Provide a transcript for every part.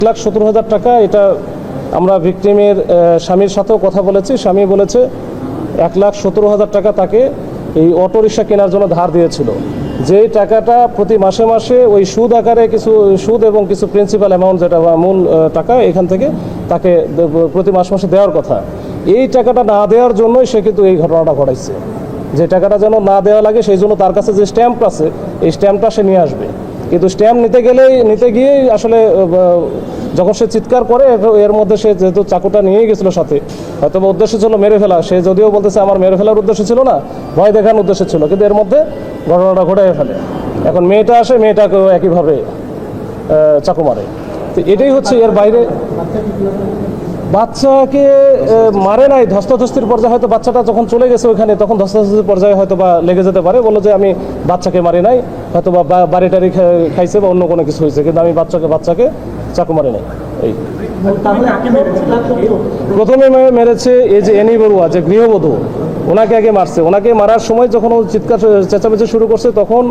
1,70,000 টাকা, এটা আমরা ভিকটিমের স্বামীর সাথেও কথা বলেছি। স্বামী বলেছে 1,70,000 টাকা তাকে এই অটোরিকশা কেনার জন্য ধার দিয়েছিল, যেই টাকাটা প্রতি মাসে মাসে ওই সুদ আকারে কিছু সুদ এবং কিছু প্রিন্সিপাল অ্যামাউন্ট, যেটা মূল টাকা, এখান থেকে তাকে প্রতি মাসে দেওয়ার কথা। এই টাকাটা না দেওয়ার জন্যই সে কিন্তু এই ঘটনাটা ঘটাইছে। যে টাকাটা যেন না দেওয়া লাগে সেই জন্য তার কাছে যে স্ট্যাম্প আছে এই স্ট্যাম্পটা সে নিয়ে আসবে, কিন্তু স্ট্যাম্প নিতে গিয়েই আসলে যখন সে চিৎকার করে, এর মধ্যে সে যেহেতু চাকুটা নিয়ে গেছিল সাথে, হয়তো উদ্দেশ্য ছিল মেরে ফেলা। সে যদিও বলতেছে আমার মেরে ফেলার উদ্দেশ্য ছিল না, ভয় দেখানোর উদ্দেশ্য ছিল, কিন্তু এর মধ্যে ঘটনাটা ঘটে ফেলে। এখন মেয়েটা আসে, মেয়েটাকেও একইভাবে চাকু মারে। তো এটাই হচ্ছে, এর বাইরে বাচ্চাকে মারে নাই, ধস্তাধস্তির পর্যায়ে হয়তো বাচ্চাটা যখন চলে গেছে ওইখানে, তখন ধস্তাধস্তির পর্যায়ে হয়তো বা লেগে যেতে পারে। বললো যে আমি বাচ্চাকে মারি নাই, হয়তো বা বাড়ি টাড়ি খাইছে বা অন্য কোনো কিছু হয়েছে, কিন্তু আমি বাচ্চাকে চাকু মারি নাই। এই প্রথমে মেরেছে এই যে এনি বড়ুয়া, যে গৃহবধূ, ওনাকে আগে মারছে। ওনাকে মারার সময় যখন ও চিৎকার চেঁচামেচি শুরু করছে, তখন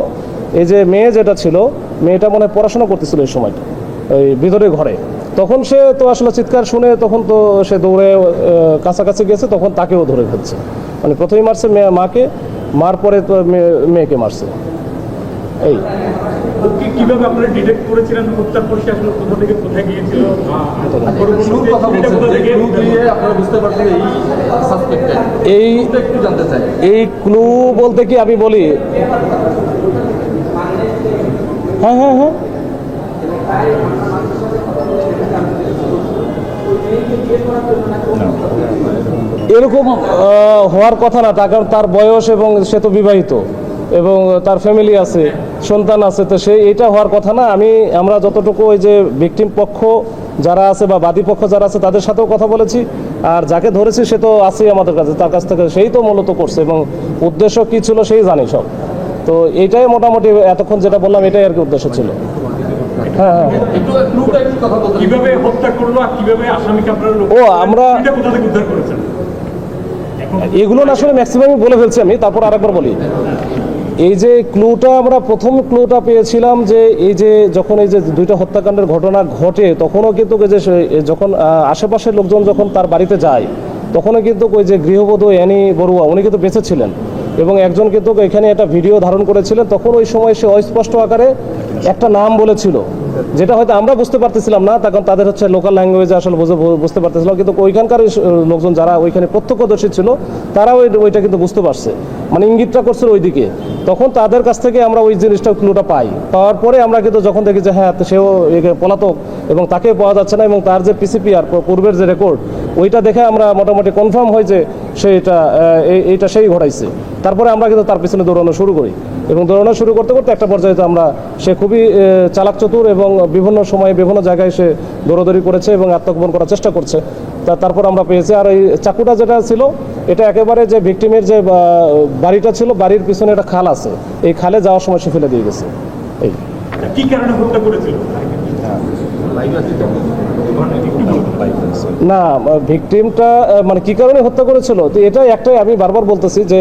এই যে মেয়ে যেটা ছিল, মেয়েটা মনে হয় পড়াশোনা করতেছিল এই সময়টা ওই ভিতরে ঘরে। তখন সে তো আসলে চিৎকার শুনে তখন তো সে দৌড়ে কাছাকাছি গেছে, তখন তাকেও ধরে ফেলছে। মানে প্রথমেই মারছে মাকে, মার পরে তো মেয়েকে মারছে। এই কিভাবে আপনারা ডিটেক্ট করেছিলেন হত্যার পর সে আসলে কোথা থেকে কোথায় গিয়েছিল? এই ক্লু বলতে কি আমি বলি, হ্যাঁ এরকম হওয়ার কথা না, কারণ তার বয়স এবং সে তো বিবাহিত এবং তার ফ্যামিলি আছে, সন্তান আছে, তো সে এটা হওয়ার কথা না। আমরা যতটুকু ওই যে ভিকটিম পক্ষ যারা আছে বা বাদী পক্ষ যারা আছে তাদের সাথেও কথা বলেছি, আর যাকে ধরেছি সে তো আছেই আমাদের কাছে, তার কাছ থেকে সেই তো মূলত করছে এবং উদ্দেশ্য কী ছিল সেই জানি সব। তো এইটাই মোটামুটি এতক্ষণ যেটা বললাম এটাই আর কি উদ্দেশ্য ছিল। হ্যাঁ, কিভাবে হত্যা করলো আর কিভাবে আসামিকে আপনারা আমরা কোথা থেকে উদ্ধার করেছেন? এগুলো না আসলে ম্যাক্সিমামই বলে ফেলছি আমি, তারপর আরেকবার বলি। এই যে ক্লুটা, আমরা প্রথম ক্লুটা পেয়েছিলাম যে এই যে যখন এই যে দুইটা হত্যাকাণ্ডের ঘটনা ঘটে, তখনও কিন্তু যে যখন আশেপাশের লোকজন যখন তার বাড়িতে যায়, তখনও কিন্তু ওই যে গৃহবধূ এনি বড়ুয়া উনি কিন্তু বেঁচে ছিলেন এবং একজন কিন্তু এখানে একটা ভিডিও ধারণ করেছিলেন। তখন ওই সময় সে অস্পষ্ট আকারে একটা নাম বলেছিল, যেটা হয়তো আমরা বুঝতে পারতেছিলাম না, তখন তাদের হচ্ছে লোকাল ল্যাঙ্গুয়েজে আসলে বুঝতে পারতেছিলাম, কিন্তু ওইখানকার লোকজন যারা ওইখানে প্রত্যক্ষদর্শী ছিল তারা ওইটা কিন্তু বুঝতে পারছে, মানে ইঙ্গিতটা করছিল ওইদিকে। তখন তাদের কাছ থেকে আমরা ওই জিনিসটা ক্লুটা পাওয়ার পরে আমরা কিন্তু যখন দেখি যে হ্যাঁ সেও পলাতক এবং তাকে পাওয়া যাচ্ছে না, এবং তার যে পিসিপিআর পূর্বের যে রেকর্ড ওইটা দেখে আমরা মোটামুটি কনফার্ম হয় যে সে এইটা সেই ঘটাইছে। তারপরে আমরা কিন্তু তার পিছনে দৌড়ানো শুরু করি এবং দৌড়ানো শুরু করতে করতে একটা পর্যায়ে সে খুবই চালাক চতুর এবং বিভিন্ন সময়ে বিভিন্ন জায়গায় সে দৌড়াদৌড়ি করেছে এবং আত্মগোপন করার চেষ্টা করছে। তারপর আমরা পেয়েছি। আর এই চাকুটা যেটা ছিল এটা একেবারে যে ভিকটিমের যে বাড়িটা ছিল, বাড়ির পিছনে একটা খাল আছে, এই খালে যাওয়ার সময় সে ফেলে দিয়ে গেছে। এই কি কারণে হত্যা করেছিল না, ভিকটিমটা মানে কি কারণে হত্যা করেছিল, তো এটা একটাই আমি বারবার বলতেছি যে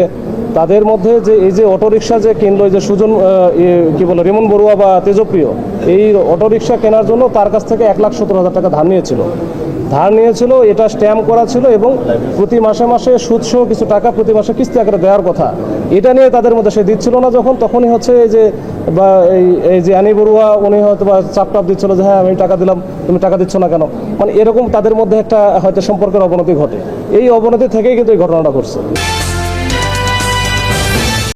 তাদের মধ্যে যে এই যে অটোরিকশা যে কিনলো, এই যে সুজন কি বলে রিমন বড়ুয়া বা তেজপ্রিয়, এই অটোরিকশা কেনার জন্য তার কাছ থেকে 1,70,000 টাকা ধার নিয়েছিল। এটা স্ট্যাম্প করা ছিল এবং প্রতি মাসে সুদসহ কিছু টাকা প্রতি মাসে কিস্তি আকারে দেওয়ার কথা। এটা নিয়ে তাদের মধ্যে সে দিচ্ছিল না তখনই হচ্ছে এই যে বা এই যে আনি বড়ুয়া উনি হয়তো বা চাপটাপ দিচ্ছিল যে হ্যাঁ আমি টাকা দিলাম, তুমি টাকা দিচ্ছ না কেন, মানে এরকম তাদের মধ্যে একটা হয়তো সম্পর্কের অবনতি ঘটে। এই অবনতি থেকেই কিন্তু এই ঘটনাটা ঘটছে।